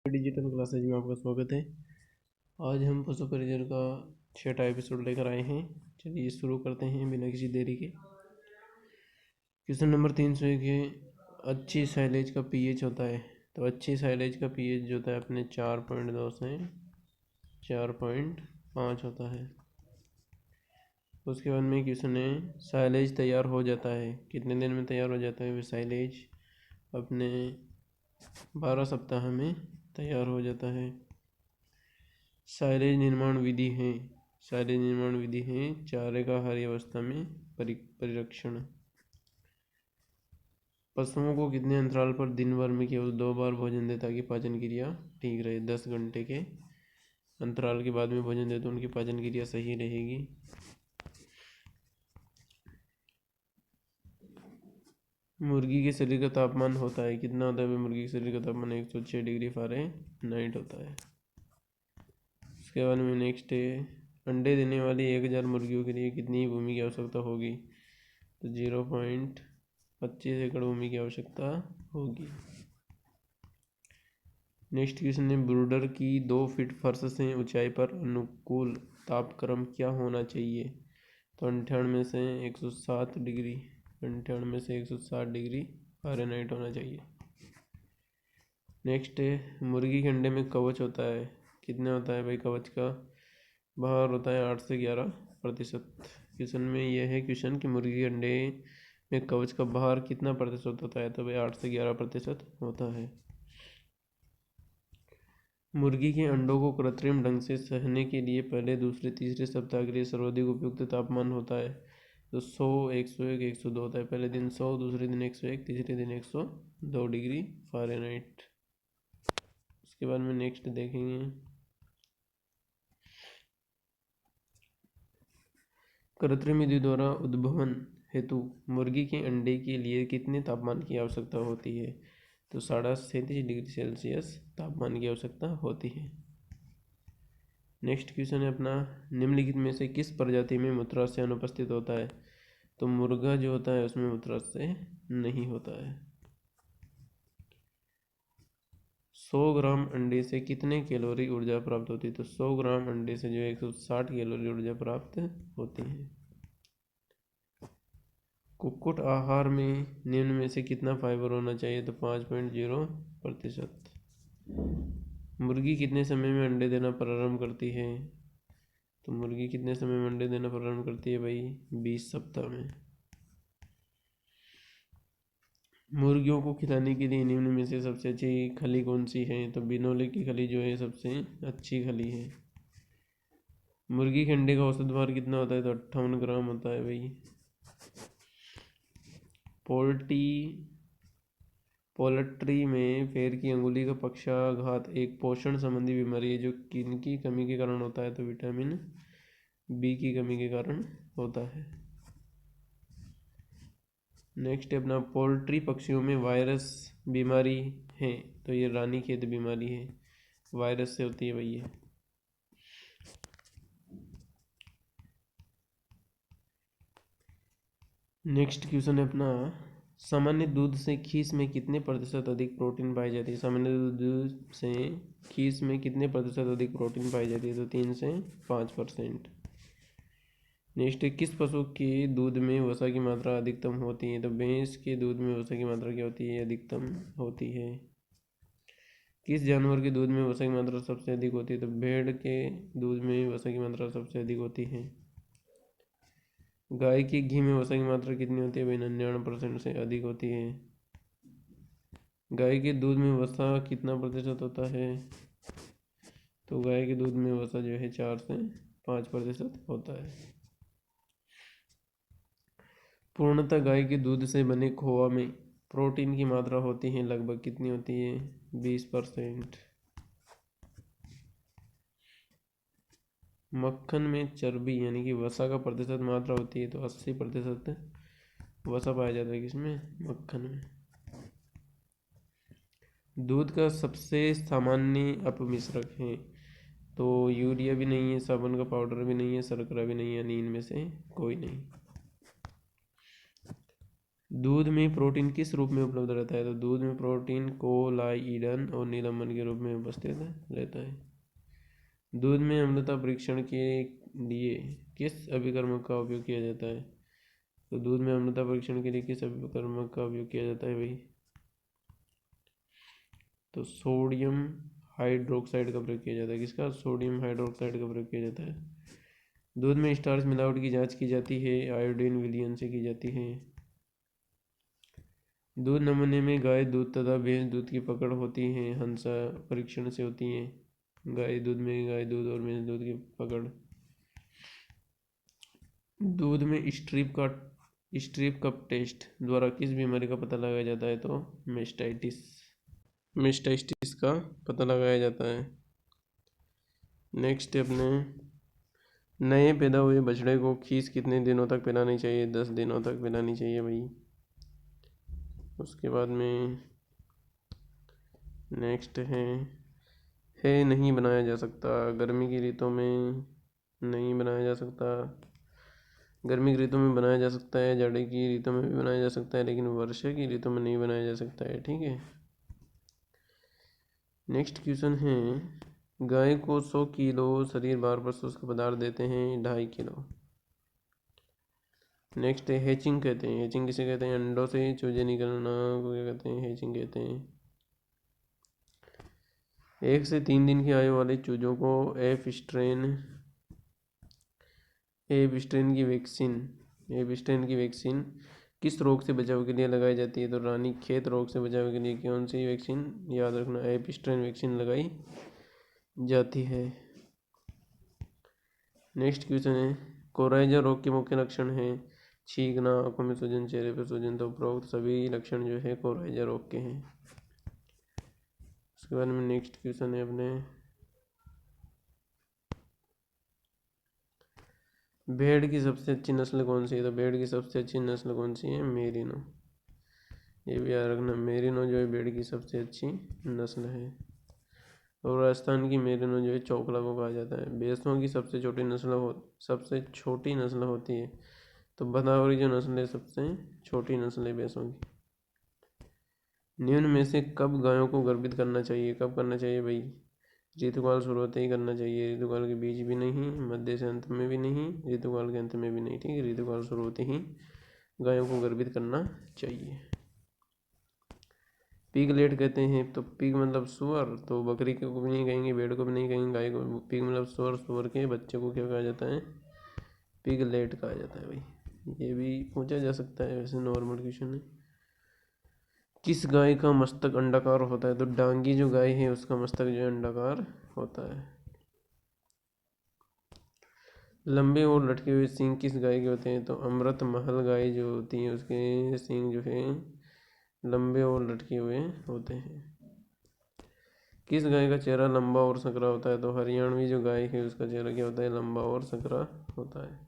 Digital classes में आपका स्वागत है। आज हम पशु परिचर का 6वां एपिसोड लेकर आए हैं। चलिए शुरू करते हैं बिना किसी देरी के। क्वेश्चन नंबर 301 है, अच्छी साइलेज का पीएच होता है। तो अच्छी साइलेज का पीएच जो होता है अपने 4.2 से 4.5 होता है। उसके बाद में क्वेश्चन है, साइलेज तैयार हो जाता है, कितने दिन में तैयार हो जाता है? वह साइलेज अपने 12 सप्ताह में तैयार हो जाता है। साइलेज निर्माण विधि है, साइलेज निर्माण विधि है चारे का हरी अवस्था में परिरक्षण। पशुओं को कितने अंतराल पर दिन भर में केवल 2 बार भोजन दे ताकि पाचन क्रिया ठीक रहे? 10 घंटे के अंतराल के बाद में भोजन दे तो उनकी पाचन क्रिया सही रहेगी। मुर्गी के शरीर का तापमान होता है, कितना होता है? मुर्गी के शरीर का तापमान 106 डिग्री फ़ारेनहाइट होता है। उसके बाद में नेक्स्ट है, अंडे देने वाली 1000 मुर्गियों के लिए कितनी भूमि की आवश्यकता होगी? तो 0.25 एकड़ भूमि की आवश्यकता होगी। नेक्स्ट क्वेश्चन है, ब्रूडर की 2 फीट फर्श से ऊंचाई पर अनुकूल तापक्रम क्या होना चाहिए? तो 98 से 107 डिग्री 98 से 107 डिग्री फ़ारेनहाइट होना चाहिए। नेक्स्ट है, मुर्गी के अंडे में कवच होता है, कितना होता है भाई? कवच का भार होता है 8 से 11%। क्वेश्चन में यह है क्वेश्चन कि मुर्गी के अंडे में कवच का भार कितना प्रतिशत होता है? तो भाई 8 से 11% होता है। मुर्गी के अंडों को कृत्रिम ढंग से सहने के लिए पहले, दूसरे, तीसरे सप्ताह के लिए सर्वाधिक उपयुक्त तापमान होता है। तो 100, 101, 102 होता है। पहले दिन 100, दूसरे दिन 101, तीसरे दिन 102 डिग्री फ़ारेनहाइट। उसके बाद में नेक्स्ट देखेंगे, कृत्रिम विधि द्वारा उद्भवन हेतु मुर्गी के अंडे के लिए कितने तापमान की आवश्यकता होती है? तो 37.5 डिग्री सेल्सियस तापमान की आवश्यकता होती है। नेक्स्ट क्वेश्चन है अपना, निम्नलिखित में से किस प्रजाति में मूत्राशय अनुपस्थित होता है? तो मुर्गा जो होता है उसमें मूत्राशय नहीं होता है। 100 ग्राम अंडे से कितने कैलोरी ऊर्जा प्राप्त होती है? तो 100 ग्राम अंडे से जो 160 कैलोरी ऊर्जा प्राप्त होती है। कुक्कुट आहार में निम्न में से कितना फाइबर होना चाहिए? तो 5.0%। मुर्गी कितने समय में अंडे देना प्रारंभ करती है? तो मुर्गी कितने समय में अंडे देना प्रारंभ करती है भाई? 20 सप्ताह में। मुर्गियों को खिलाने के लिए निम्न में से सबसे अच्छी खली कौन सी है? तो बिनोले की खली जो है सबसे अच्छी खली है। मुर्गी के अंडे का औसत भार कितना होता है? तो 58 ग्राम होता है भाई। पोल्ट्री में पैर की अंगुली का पक्षाघात एक पोषण संबंधी बीमारी है जो किनकी कमी के कारण होता है? तो विटामिन बी की कमी के कारण होता है। नेक्स्ट है अपना, पोल्ट्री पक्षियों में वायरस बीमारी है, तो ये रानीखेत बीमारी है, वायरस से होती है भाई ये। नेक्स्ट क्वेश्चन है अपना, सामान्य दूध से खीस में कितने प्रतिशत अधिक प्रोटीन पाई जाती है? सामान्य दूध से खीस में कितने प्रतिशत अधिक प्रोटीन पाई जाती है? तो 3 से 5%। नेक्स्ट है, किस पशु के दूध में वसा की मात्रा अधिकतम होती है? तो भैंस के दूध में वसा की मात्रा क्या होती है? अधिकतम होती है। किस जानवर के दूध में वसा की मात्रा सबसे अधिक होती है? तो भेड़ के दूध में वसा की मात्रा सबसे अधिक होती है। गाय के घी में वसा की मात्रा कितनी होती है भाई? 99% से अधिक होती है। गाय के दूध में वसा कितना प्रतिशत होता है? तो गाय के दूध में वसा जो है 4 से 5% होता है। पूर्णतः गाय के दूध से बने खोआ में प्रोटीन की मात्रा होती है लगभग कितनी होती है? 20%। मक्खन में चर्बी यानी कि वसा का प्रतिशत मात्रा होती है, तो 80% वसा पाया जाता है किसमें? मक्खन में। दूध का सबसे सामान्य अपमिश्रक है, तो यूरिया भी नहीं है, साबुन का पाउडर भी नहीं है, शर्करा भी नहीं है, यानी इनमें से कोई नहीं। दूध में प्रोटीन किस रूप में उपलब्ध रहता है? तो दूध में प्रोटीन कोलाइडन और निलंबन के रूप में उपस्थित रहता है। दूध में अम्लता परीक्षण के लिए किस अभिकर्मक का उपयोग किया जाता है? तो दूध में अम्लता परीक्षण के लिए किस अभिकर्मक का उपयोग किया जाता है भाई? तो सोडियम हाइड्रोक्साइड का प्रयोग किया जाता है। किसका? सोडियम हाइड्रोक्साइड का प्रयोग किया जाता है। दूध में स्टार्च मिलावट की जांच की जाती है, आयोडीन विलयन से की जाती है। दूध नमूने में गाय दूध तथा भैंस दूध की पकड़ होती है, हंसा परीक्षण से होती है। गाय दूध में गाय दूध और भैंस दूध की पकड़। दूध में स्ट्रिप कप टेस्ट द्वारा किस बीमारी का पता लगाया जाता है? तो मेस्टाइटिस का पता लगाया जाता है। नेक्स्ट है अपने नए पैदा हुए बछड़े को खीस कितने दिनों तक पिलानी चाहिए? 10 दिनों तक पिलानी चाहिए भाई। उसके बाद में नेक्स्ट है नहीं बनाया जा सकता। गर्मी की ऋतु में नहीं बनाया जा सकता। गर्मी की ऋतु में बनाया जा सकता है, जाड़े की ऋतु में भी बनाया जा सकता है, लेकिन वर्षा की ऋतु में नहीं बनाया जा सकता है। ठीक है। नेक्स्ट क्वेश्चन है गाय को 100 किलो शरीर भार पर शुष्क पदार्थ देते हैं 2.5 किलो। नेक्स्ट है हैचिंग कहते हैं। हैचिंग किसे कहते हैं? अंडों से चूजे निकलना को क्या कहते हैं? हैचिंग कहते हैं। 1 से 3 दिन की आयु वाले चूजों को एफ स्ट्रेन की वैक्सीन किस रोग से बचाव के लिए लगाई जाती है? तो रानीखेत रोग से बचाव के लिए कौन सी वैक्सीन? याद रखना, एफ स्ट्रेन वैक्सीन लगाई जाती है। नेक्स्ट क्वेश्चन है कोराइजा रोग के मुख्य लक्षण हैं छींकना, आंखों में सूजन, चेहरे पर सूजन। तो उपरोक्त सभी लक्षण जो है कोराइजा रोग के हैं। उसके बाद में नेक्स्ट क्वेश्चन है अपने भेड़ की सबसे अच्छी नस्ल कौन सी है? तो भेड़ की सबसे अच्छी नस्ल कौन सी है? मेरिनो। ये भी याद रखना, मेरिनो जो है भेड़ की सबसे अच्छी नस्ल है। और राजस्थान की मेरिनो जो है चोकला को कहा जाता है। भैंसों की सबसे छोटी नस्ल होती है। तो भदावरी जो नस्ल है सबसे छोटी नस्ल है भैंसों की। निम्न में से कब गायों को गर्भित करना चाहिए? कब करना चाहिए भाई? ऋतुकाल शुरू होते ही करना चाहिए। ऋतुकाल के बीच भी नहीं, मध्य से अंत में भी नहीं, ऋतुकाल के अंत में भी नहीं। ठीक है, ऋतुकाल शुरू होते ही गायों को गर्भित करना चाहिए। पिग लेट कहते हैं। तो पिग मतलब सुअर, तो बकरी को भी नहीं कहेंगे, भेड़ को भी नहीं कहेंगे, गाय को। पिग मतलब सुअर, सुअर के बच्चे को क्या कहा जाता है? पिग लेट कहा जाता है भाई। ये भी पूछा जा सकता है, वैसे नॉर्मल क्वेश्चन है। किस गाय का मस्तक अंडाकार होता है? तो डांगी जो गाय है उसका मस्तक जो है अंडाकार होता है। लंबे और लटके हुए सींग किस गाय के होते हैं? तो अमृत महल गाय जो होती है उसके सींग जो है लंबे और लटके हुए होते हैं। किस गाय का चेहरा लंबा और संकरा होता है? तो हरियाणवी जो गाय है उसका चेहरा क्या होता है? लंबा और संकरा होता है।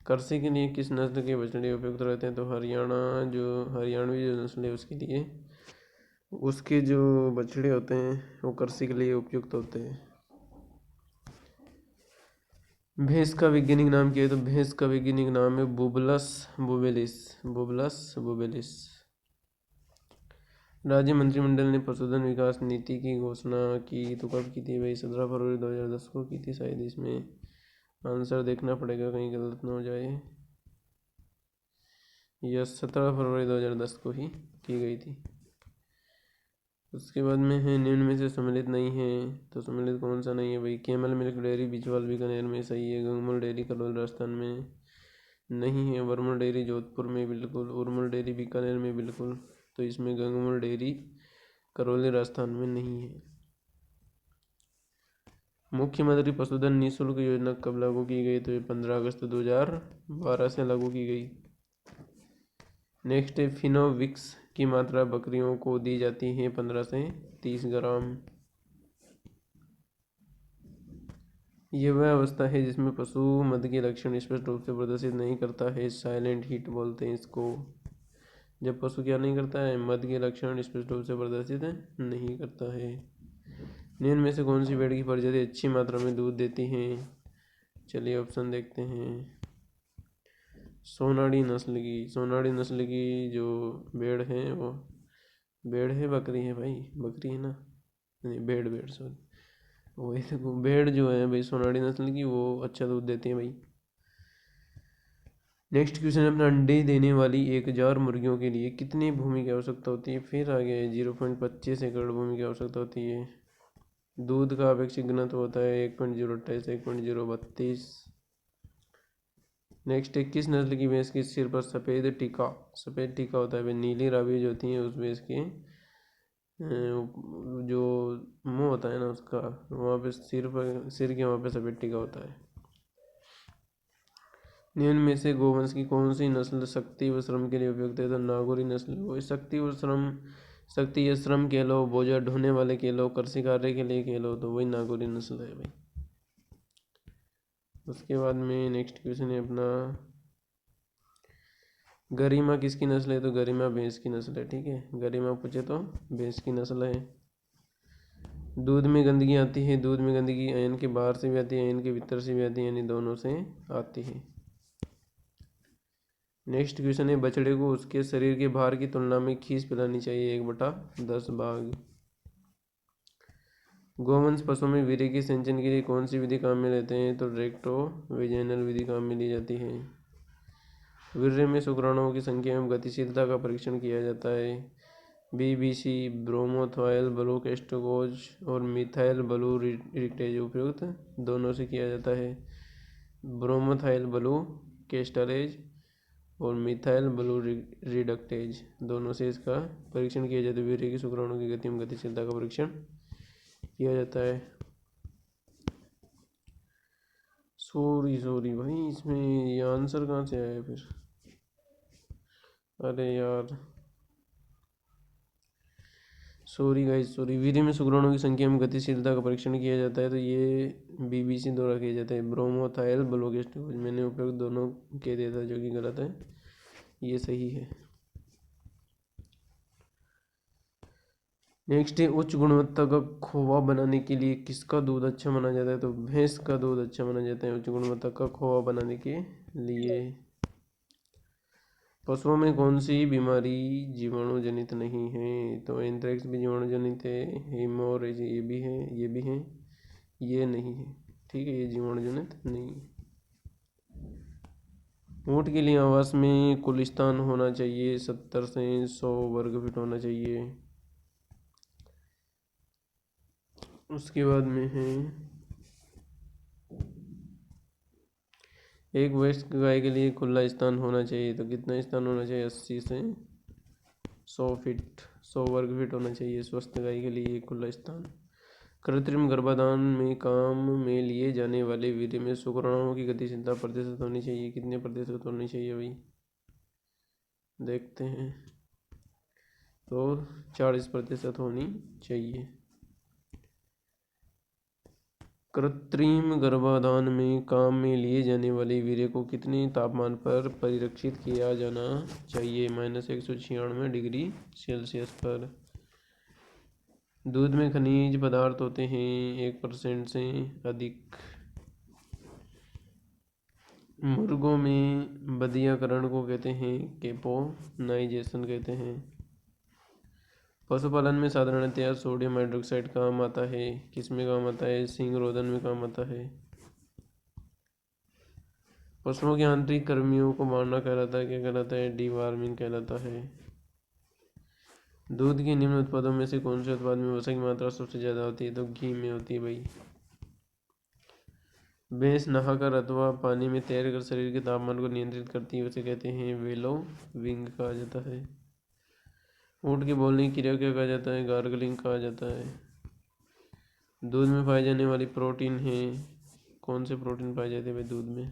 कृषि के लिए किस नस्ल के बछड़े उपयुक्त रहते हैं? तो हरियाणवी जो नस्ल है उसके लिए उसके जो बछड़े होते हैं वो कृषि के लिए उपयुक्त होते हैं। भैंस का वैज्ञानिक नाम क्या है? तो भैंस का वैज्ञानिक नाम है बुबलस बुबेलिस। राज्य मंत्रिमंडल ने पशुधन विकास नीति की घोषणा की तो कब की थी भाई? 17 फरवरी 2010 को की थी शायद। इसमें आंसर देखना पड़ेगा कहीं गलत ना हो जाए। यह 17 फरवरी 2010 को ही की गई थी। उसके बाद में है निम्न में से सम्मिलित नहीं है। तो सम्मिलित कौन सा नहीं है भाई? कैमल मिल्क डेयरी बिजवाल बीकानेर में सही है। गंगमूल डेयरी करौली राजस्थान में नहीं है। वरमूल डेयरी जोधपुर में बिल्कुल। उर्मूल डेयरी बीकानेर में बिल्कुल। तो इसमें गंगमूल डेयरी करौली राजस्थान में नहीं है। मुख्यमंत्री पशुधन निःशुल्क योजना कब लागू की गई? तो ये 15 अगस्त 2012 से लागू की गई। नेक्स्ट है फिनोविक्स की मात्रा बकरियों को दी जाती है 15 से 30 ग्राम। यह वह अवस्था है जिसमें पशु मद के लक्षण स्पष्ट रूप से प्रदर्शित नहीं करता है, साइलेंट हिट बोलते हैं इसको। जब पशु क्या नहीं करता है? मद के लक्षण स्पष्ट रूप से प्रदर्शित नहीं करता है। निम्न में से कौन सी भेड़ की प्रजाति अच्छी मात्रा में दूध देती है? चलिए ऑप्शन देखते हैं। सोनाड़ी नस्ल की जो भेड़ है वो भेड़ है बकरी है भाई, बकरी है ना, नहीं भेड़ भेड़ सॉरी, वही देखो भेड़ जो है भाई सोनाड़ी नस्ल की वो अच्छा दूध देती है भाई। नेक्स्ट क्वेश्चन है अपना, अंडे देने वाली 1,000 मुर्गियों के लिए कितनी भूमि की आवश्यकता होती है? फिर आगे 0.25 एकड़ भूमि की आवश्यकता होती है। दूध का अपेक्षित घनत्व होता है 1.028 1.032। नेक्स्ट है, किस नस्ल की भैंस के सिर पर सफ़ेद टीका होता है? नीली रावी जो होती है उस भैंस के जो मुंह होता है ना उसका, वहाँ पे सिर के वहाँ पे सफ़ेद टीका होता है। निम्न में से गोवंश की कौन सी नस्ल शक्ति व श्रम के लिए उपयुक्त है? तो नागौरी नस्ल। वो शक्ति या श्रम कह लो, बोझा ढोने वाले कह लो, कृषि कार्य के लिए कह लो, तो वही नागौरी नस्ल है भाई। उसके बाद में नेक्स्ट क्वेश्चन है अपना, गरिमा किसकी नस्ल है? तो गरिमा भैंस की नस्ल है। ठीक है, गरिमा पूछे तो भैंस की नस्ल है। दूध में गंदगी आती है, दूध में गंदगी अयन के बाहर से भी आती है, अयन के भीतर से भी आती है, यानी दोनों से आती है। नेक्स्ट क्वेश्चन है, बछड़े को उसके शरीर के भार की तुलना में खीस पिलानी चाहिए 1/10 भाग। गोवंश पशु में वीर्य के सिंचन के लिए कौन सी विधि काम में लेते हैं? तो रेक्टो वेजाइनल विधि काम में ली जाती है। वीर्य में शुक्राणुओं की संख्या एवं गतिशीलता का परीक्षण किया जाता है। BBC, ब्रोमोथाइल ब्रोकेस्टोकोज और मिथाइल ब्लूरिक्टेज उपयुक्त दोनों से किया जाता है। ब्रोमोथाइल ब्लूकेस्टरेज और मिथाइल ब्लूरिडक्टेज दोनों से इसका परीक्षण किया जाता है। वीर्य की शुक्राणु की गति एवं गतिशीलता का परीक्षण किया जाता है। सॉरी भाई, इसमें ये आंसर कहाँ से आया फिर? अरे यार सॉरी गाइस सॉरी। वीर्य में शुक्राणुओं की संख्या में गतिशीलता का परीक्षण किया जाता है, तो ये BBC द्वारा किया जाता है। ब्रोमोथाइल ब्लोकेस्टोज मैंने उपयोग दोनों कह दिया था, जो कि गलत है, ये सही है। नेक्स्ट है, उच्च गुणवत्ता का खोवा बनाने के लिए किसका दूध अच्छा माना जाता है? तो भैंस का दूध अच्छा माना जाता है उच्च गुणवत्ता का खोवा बनाने के लिए। पशुओं में कौन सी बीमारी जीवाणु जनित नहीं है? तो एंथ्रेक्स भी जीवाणु जनित है, हेमोरेज ये भी है, ये नहीं है। ठीक है, ये जीवाणु जनित नहीं है। ऊँट के लिए आवास में कुल स्थान होना चाहिए 70 से 100 वर्ग फीट होना चाहिए। उसके बाद में है, एक वयस्क गाय के लिए खुला स्थान होना चाहिए, तो कितना स्थान होना चाहिए? 80 से 100 वर्ग फीट होना चाहिए स्वस्थ गाय के लिए खुला स्थान। कृत्रिम गर्भाधान में काम में लिए जाने वाले वीर्य में शुक्राणुओं की गतिशीलता प्रतिशत होनी चाहिए। कितने प्रतिशत होनी चाहिए भाई? देखते हैं, तो 40% होनी चाहिए। कृत्रिम गर्भाधान में काम में लिए जाने वाले वीर्य को कितने तापमान पर परिरक्षित किया जाना चाहिए? -196 डिग्री सेल्सियस पर। दूध में खनिज पदार्थ होते हैं 1% से अधिक। मुर्गों में बधियाकरण को कहते हैं केपोनाइजेशन कहते हैं। पशुपालन में साधारणतया सोडियम हाइड्रोक्साइड काम आता है, किस में काम आता है? सींग रोधन में काम आता है। पशुओं के आंतरिक कृमियों को मारना कहलाता है, क्या कहलाता है? डीवार्मिंग कहलाता है। दूध के निम्न उत्पादों में से कौन से उत्पाद में वसा की मात्रा सबसे ज़्यादा होती है? तो घी में होती है भाई। भैंस नहाकर अथवा पानी में तैरकर शरीर के तापमान को नियंत्रित करती है, उसे कहते हैं वेलो विंग कहा जाता है। ऊँट की बोलने की क्रिया क्या कहा जाता है? गार्गलिंग कहा जाता है। दूध में पाई जाने वाली प्रोटीन है, कौन से प्रोटीन पाए जाते हैं भाई दूध में?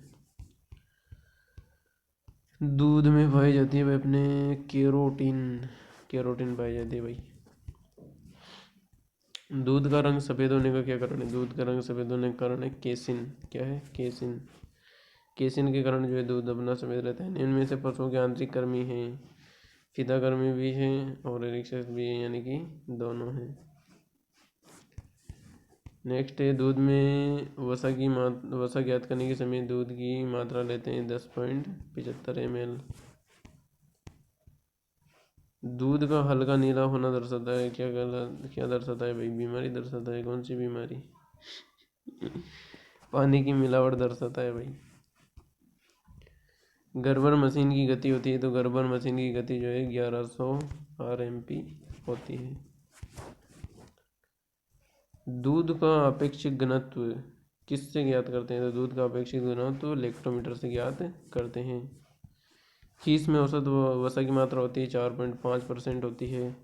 दूध में पाई जाती है भाई अपने केरोटीन पाई जाती है भाई। दूध का रंग सफ़ेद होने का क्या कारण है? दूध का रंग सफ़ेद होने का कारण है केसिन। क्या है? केसिन के कारण जो है दूध अपना सफ़ेद रहता है। इनमें से पशुओं के आंतरिक कृमि हैं, फीता कृमि भी है और एरिक्सेस भी है, यानी कि दोनों हैं। नेक्स्ट है दूध में वसा ज्ञात करने के समय दूध की मात्रा लेते हैं 10.75 ml। दूध का हल्का नीला होना दर्शाता है क्या दर्शाता है भाई? बीमारी दर्शाता है। कौन सी बीमारी? पानी की मिलावट दर्शाता है भाई। गर्बर मशीन की गति होती है तो गर्बर मशीन की गति जो है 1100 RMP होती है। दूध का अपेक्षित घनत्व किससे ज्ञात करते हैं? तो दूध का अपेक्षित घनत्व लैक्टोमीटर से ज्ञात करते हैं। खीस में औसत वसा की मात्रा होती है 4.5% होती है।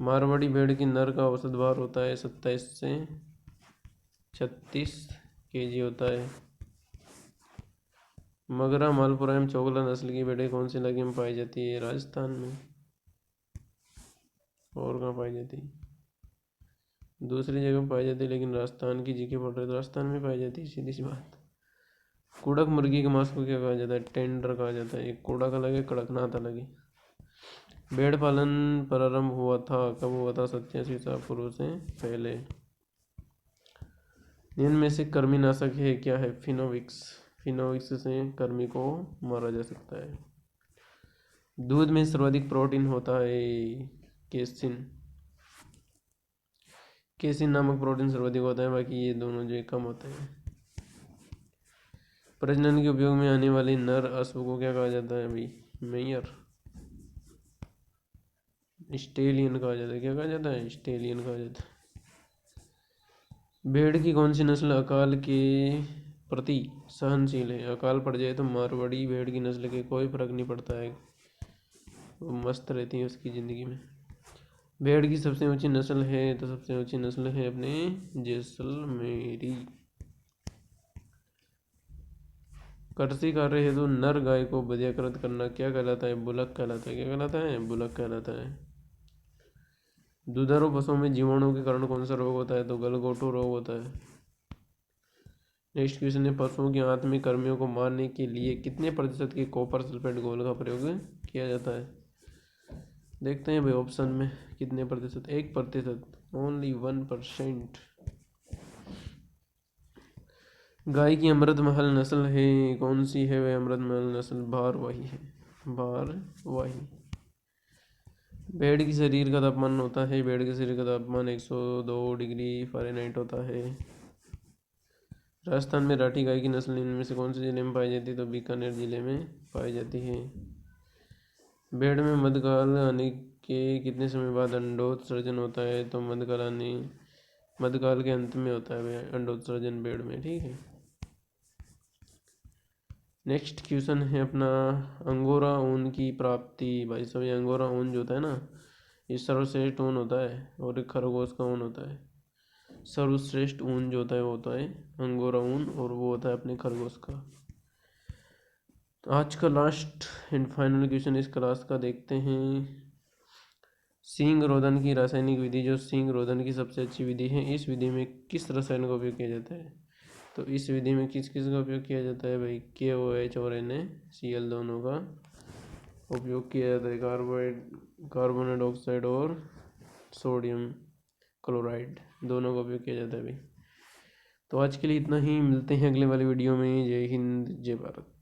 मारवाड़ी भेड़ की नर का औसत भार होता है 27 से 36 kg होता है। मगरा मालपुरा एवं चोगला नस्ल की भेड़ें कौन से इलाके में पाई जाती है? राजस्थान में। और कहाँ पाई जाती है? दूसरी जगह पाई जाती है, लेकिन राजस्थान की जीके पढ़ रहे तो राजस्थान में पाई जाती है, सीधी सी बात। कुड़क मुर्गी के मांस को क्या कहा जाता है? टेंडर कहा जाता है। एक कुड़क अलग है, कड़कनाथ अलग है। भेड़ पालन प्रारंभ हुआ था कब हुआ था? 87 ईसा पूर्व से पहले। निम्न में से कृमिनाशक है क्या है? फिनोविक्स। फिनोविक्स से कृमि को मारा जा सकता है। दूध में सर्वाधिक प्रोटीन होता है केसिन। केसिन नामक प्रोटीन सर्वाधिक होता है, बाकी ये दोनों जो कम होते हैं। प्रजनन के उपयोग में आने वाले नर अश्व को क्या कहा जाता है भाई? मेयर। स्टेलियन कहा जाता है। क्या कहा जाता है? स्टेलियन कहा जाता है। भेड़ की कौन सी नस्ल अकाल के प्रति सहनशील है? अकाल पड़ जाए तो मारवाड़ी भेड़ की नस्ल के कोई फर्क नहीं पड़ता है, वो मस्त रहती है उसकी ज़िंदगी में। भेड़ की सबसे ऊंची नस्ल है तो सबसे ऊंची नस्ल है अपने जैसलमेरी। कृषि कार्य हेतु नर गाय को वध्यकृत करना क्या कहलाता है? बुलक कहलाता है। क्या कहलाता है? बुलक कहलाता है। दुधारू पशुओं में जीवाणु के कारण कौन सा रोग होता है? तो गलघोटू रोग होता है। नेक्स्ट क्वेश्चन है पशुओं के आंत में कृमियों को मारने के लिए कितने प्रतिशत के कॉपर सल्फेट घोल का प्रयोग किया जाता है? देखते हैं भाई ऑप्शन में कितने प्रतिशत। 1%, ओनली 1%। गाय की अमृत महल नस्ल है कौन सी है? वह अमृत महल नस्ल भारवाही है। भारवाही। भेड़ की शरीर का तापमान होता है, भेड़ के शरीर का तापमान 102 डिग्री फ़ारेनहाइट होता है। राजस्थान में राठी गाय की नस्ल इनमें से कौन से जिले में पाई जाती है? तो बीकानेर जिले में पाई जाती है। भेड़ में मध्यकाल आने के कितने समय बाद अंडोत्सर्जन होता है? तो मध्यकाल के अंत में होता है अंडोत्सर्जन भेड़ में, ठीक है। नेक्स्ट क्वेश्चन है अपना अंगोरा ऊन की प्राप्ति। भाई साहब ये अंगोरा ऊन जो होता है ना, ये सर्वश्रेष्ठ ऊन होता है और एक खरगोश का ऊन होता है। सर्वश्रेष्ठ ऊन जो होता है वो होता है अंगोरा ऊन और वो होता है अपने खरगोश का। तो आज का लास्ट एंड फाइनल क्वेश्चन इस क्लास का देखते हैं। सींग रोधन की रासायनिक विधि, जो सींग रोधन की सबसे अच्छी विधि है, इस विधि में किस रसायन का उपयोग किया जाता है? तो इस विधि में किस किस का उपयोग किया जाता है भाई? KOH और NaCl दोनों का उपयोग किया जाता है। कार्बन डाइऑक्साइड और सोडियम क्लोराइड दोनों का उपयोग किया जाता है भाई। तो आज के लिए इतना ही, मिलते हैं अगले वाले वीडियो में। जय हिंद, जय भारत।